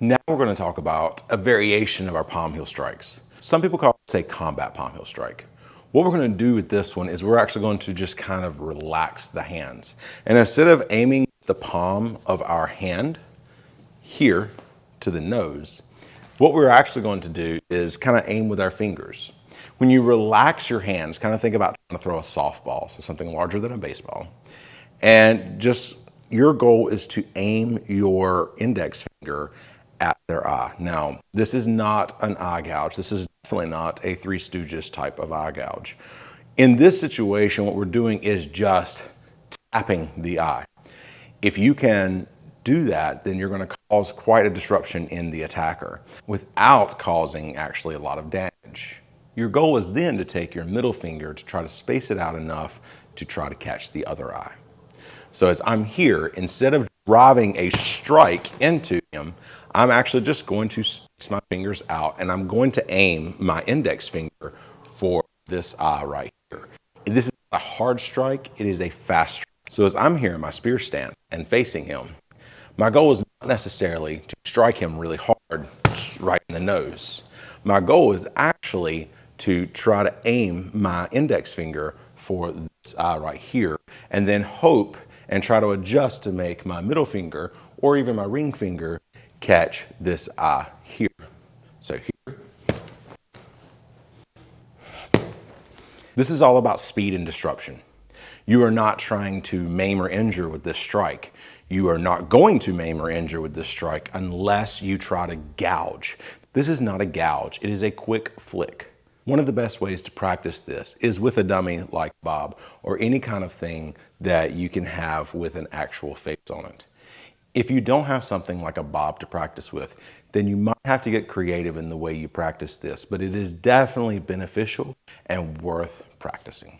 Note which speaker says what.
Speaker 1: Now we're going to talk about a variation of our palm heel strikes. Some people call it a combat palm heel strike. What we're going to do with this one is we're actually going to just kind of relax the hands. And instead of aiming the palm of our hand here to the nose, what we're actually going to do is kind of aim with our fingers. When you relax your hands, kind of think about trying to throw a softball, so something larger than a baseball. And just your goal is to aim your index finger at their eye. Now, this is not an eye gouge. This is definitely not a Three Stooges type of eye gouge. In this situation, what we're doing is just tapping the eye. If you can do that, then you're going to cause quite a disruption in the attacker without causing actually a lot of damage. Your goal is then to take your middle finger to try to space it out enough to try to catch the other eye. So as I'm here, instead of driving a strike into him, I'm actually just going to space my fingers out and I'm going to aim my index finger for this eye right here. This is a hard strike, it is a fast strike. So as I'm here in my spear stance and facing him, my goal is not necessarily to strike him really hard right in the nose. My goal is actually to try to aim my index finger for this eye right here and then hope and try to adjust to make my middle finger or even my ring finger catch this eye here. So here. This is all about speed and disruption. You are not trying to maim or injure with this strike. You are not going to maim or injure with this strike unless you try to gouge. This is not a gouge, it is a quick flick. One of the best ways to practice this is with a dummy like Bob or any kind of thing that you can have with an actual face on it. If you don't have something like a Bob to practice with, then you might have to get creative in the way you practice this, but it is definitely beneficial and worth practicing.